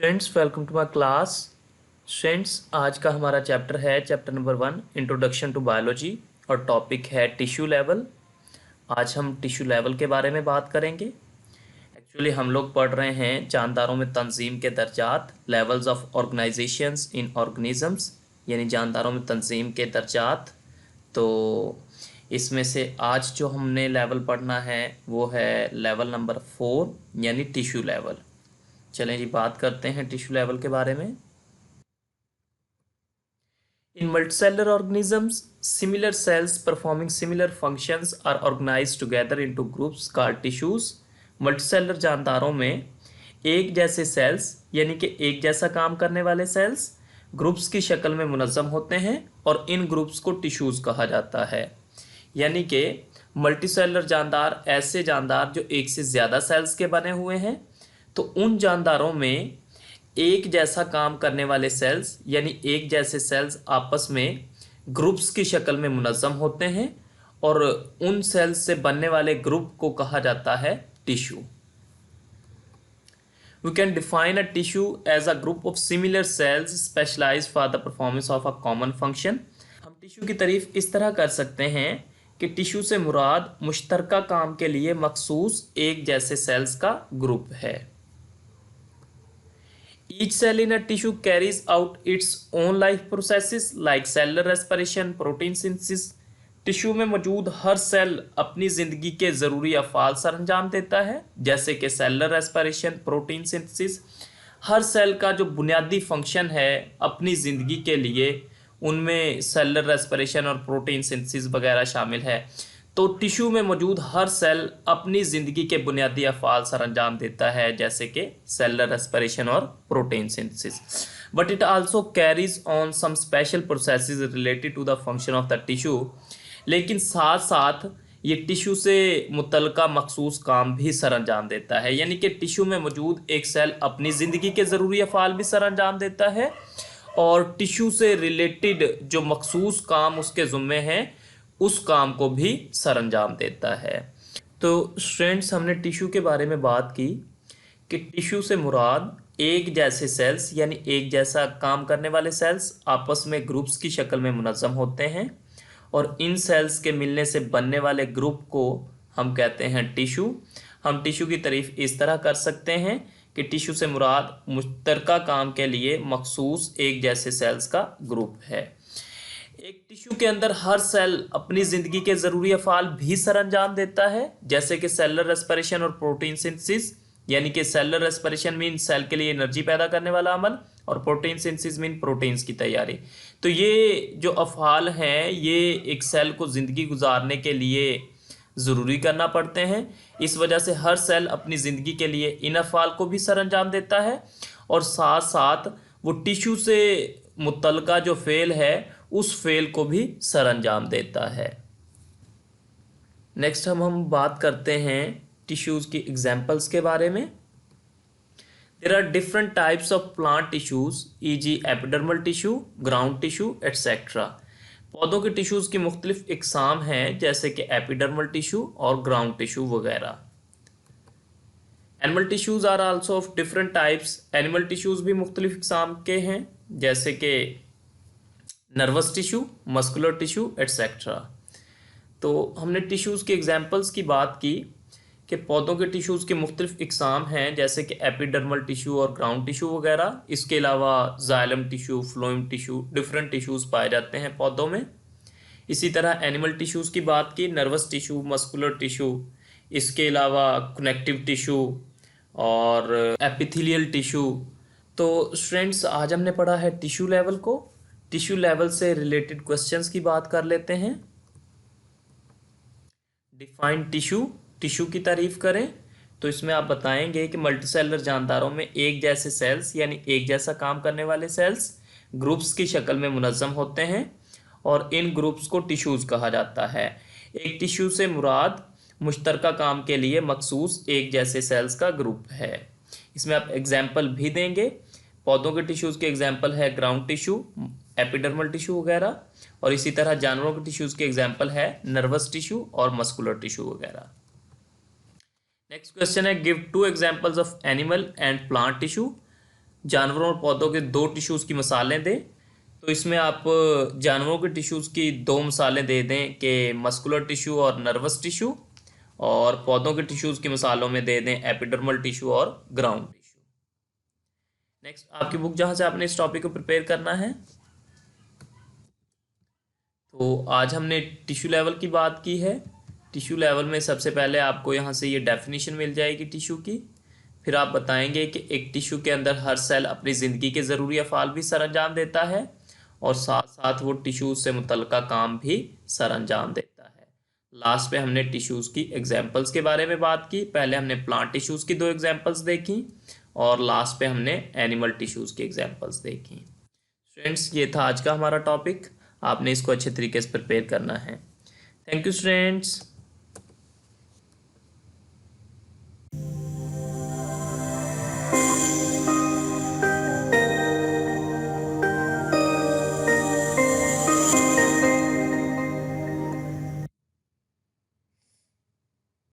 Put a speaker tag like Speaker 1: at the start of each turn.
Speaker 1: Students welcome to my class. Students आज का हमारा चैप्टर है chapter number 1 introduction to biology और टॉपिक है टिश्यू लेवल। आज हम टिश्यू लेवल के बारे में बात करेंगे। एक्चुअली हम लोग पढ़ रहे हैं जानदारों में तंजीम के दर्जात, levels of organisations in organisms, यानी जानदारों में तंजीम के दर्जात। तो इसमें से आज जो हमने लेवल पढ़ना है वो है लेवल नंबर 4 यानी टिश्यू लेवल। चलें जी बात करते हैं टिश्यू लेवल के बारे में। In multicellular organisms similar cells performing similar functions are organised together into groups called tissues. Multicellular जानदारों में एक जैसे सेल्स यानी कि एक जैसा काम करने वाले सेल्स ग्रुप्स की शक्ल में मुनज़्ज़म होते हैं और इन ग्रुप्स को टिश्यूज कहा जाता है। यानी कि मल्टीसेलुलर जानदार ऐसे जानदार जो एक से ज़्यादा सेल्स के बने हुए हैं, तो उन जानदारों में एक जैसा काम करने वाले सेल्स यानी एक जैसे सेल्स आपस में ग्रुप्स की शक्ल में मुनज़्ज़म होते हैं और उन सेल्स से बनने वाले ग्रुप को कहा जाता है tissue. We can define a tissue as a group of similar cells specialized for the performance of a common function। हम टिश्यू की तारीफ इस तरह कर सकते हैं कि टिश्यू से मुराद मुश्तरका काम के लिए मखसूस एक जैसे सेल्स का ग्रुप है। Each cell in a tissue carries out its own life processes like cellular respiration, protein synthesis। Tissue में मौजूद हर सेल अपनी ज़िंदगी के ज़रूरी अफ़ाल सर अंजाम देता है, जैसे कि सेलुलर रेस्पिरेशन, प्रोटीन सिंथेसिस। हर सेल का जो बुनियादी फंक्शन है अपनी ज़िंदगी के लिए, उनमें सेलुलर रेस्पिरेशन और प्रोटीन सिंथेसिस वगैरह शामिल है। तो टिश्यू में मौजूद हर सेल अपनी ज़िंदगी के बुनियादी अफ़ाल सर अंजाम देता है, जैसे कि सेलुलर रेस्पिरेशन और protein synthesis. But it also carries on some special processes related to the function of the tissue. लेकिन साथ साथ ये टिश्यू से मुतल्लिका मखसूस काम भी सर अंजाम देता है। यानी कि टिश्यू में मौजूद एक सेल अपनी ज़िंदगी के ज़रूरी अफ़ाल भी सर अंजाम देता है और टिश्यू से रिलेटेड जो मखसूस काम उसके ज़ुम्मे हैं उस काम को भी सर अंजाम देता है। तो स्टूडेंट्स हमने टिश्यू के बारे में बात की कि टिश्यू से मुराद एक जैसे सेल्स यानी एक जैसा काम करने वाले सेल्स आपस में ग्रुप्स की शक्ल में मुनज़्ज़म होते हैं और इन सेल्स के मिलने से बनने वाले ग्रुप को हम कहते हैं टिश्यू। हम टिश्यू की तारीफ इस तरह कर सकते हैं कि टिश्यू से मुराद मुश्तरका काम के लिए मखसूस एक जैसे सेल्स का ग्रुप है। एक टिश्यू के अंदर हर सेल अपनी ज़िंदगी के ज़रूरी अफ़ाल भी सर अंजाम देता है, जैसे कि सेलुलर रेस्पिरेशन और प्रोटीन सिंथेसिस। यानी कि सेलुलर रेस्पिरेशन मीन सेल के लिए एनर्जी पैदा करने वाला अमल और प्रोटीन सिंथेसिस मीन प्रोटीन्स की तैयारी। तो ये जो अफ़ाल हैं ये एक सेल को ज़िंदगी गुजारने के लिए ज़रूरी करना पड़ते हैं। इस वजह से हर सेल अपनी ज़िंदगी के लिए इन अफ़ाल को भी सर अंजाम देता है और साथ साथ वो टिश्यू से मुतल्लिका जो फ़ेल है उस फेल को भी सर अंजाम देता है। नेक्स्ट हम बात करते हैं टिश्यूज़ की एग्जाम्पल्स के बारे में। There are different types of plant tissues e g. Epidermal tissue, ground tissue et cetera. पौधों के टिश्यूज़ की मुख्तलिफ इकसाम हैं, जैसे कि एपिडर्मल टिश्यू और ग्राउंड टिश्यू वगैरह। Animal tissues are also of different types. Animal tissues भी मुख्तलिफ इकसाम के हैं, जैसे कि nervous tissue, muscular tissue et cetera. तो हमने टिश्यूज़ के एग्जांपल्स की बात की कि पौधों के टिश्यूज़ के मुख्तलिफ इकसाम हैं, जैसे कि एपिडर्मल टिश्यू और ग्राउंड टिश्यू वगैरह। इसके अलावा xylem tissue, phloem tissue, different tissues पाए जाते हैं पौधों में। इसी तरह एनिमल टिश्यूज़ की बात की, नर्वस टिश्यू, मस्कुलर टिश्यू, इसके अलावा कनेक्टिव टिश्यू और एपिथेलियल टिश्यू। तो स्टूडेंट्स आज हमने पढ़ा है टिश्यू लेवल को। टिश्यू लेवल से रिलेटेड क्वेश्चंस की बात कर लेते हैं। डिफाइन टिश्यू, टिश्यू की तारीफ करें। तो इसमें आप बताएंगे कि मल्टीसेलुलर जानदारों में एक जैसे सेल्स यानी एक जैसा काम करने वाले सेल्स ग्रुप्स की शक्ल में मुनज़्ज़म होते हैं और इन ग्रुप्स को टिश्यूज़ कहा जाता है। एक टिश्यू से मुराद मुश्तरका काम के लिए मखसूस एक जैसे सेल्स का ग्रुप है। इसमें आप एग्जाम्पल भी देंगे। पौधों के टिश्यूज़ के एग्जाम्पल है ग्राउंड टिश्यू, एपिडर्मल टिश्यू वगैरह, और इसी तरह जानवरों के टिश्यूज़ के एग्जाम्पल है नर्वस टिश्यू और मस्कुलर टिश्यू वगैरह। नेक्स्ट क्वेश्चन है give 2 examples of animal and plant tissue. जानवरों और पौधों के दो टिश्यूज़ की मिसालें दें। तो इसमें आप जानवरों के टिश्यूज़ की दो मिसालें दे दें कि मस्कुलर टिश्यू और नर्वस टिश्यू, और पौधों के टिश्यूज़ की मिसालों में दे दें एपिडर्मल टिश्यू और ग्राउंड टिश्यू। नेक्स्ट आपकी बुक जहाँ से आपने इस टॉपिक को प्रिपेयर करना है। तो आज हमने टिश्यू लेवल की बात की है। टिश्यू लेवल में सबसे पहले आपको यहाँ से ये डेफिनेशन मिल जाएगी टिश्यू की। फिर आप बताएंगे कि एक टिश्यू के अंदर हर सेल अपनी ज़िंदगी के ज़रूरी अफ़ाल भी सर अंजाम देता है, और साथ साथ वो टिश्यूज़ से मुतल्लिका काम भी सर अंजाम देता है। लास्ट में हमने टिश्यूज़ की एग्जांपल्स के बारे में बात की। पहले हमने प्लांट टिश्यूज़ की दो एग्जांपल्स देखी, और लास्ट पे हमने एनिमल टिश्यूज़ की एग्जांपल्स देखी। स्टूडेंट्स, ये था आज का हमारा टॉपिक। आपने इसको अच्छे तरीके से प्रिपेयर करना है। Thank you students.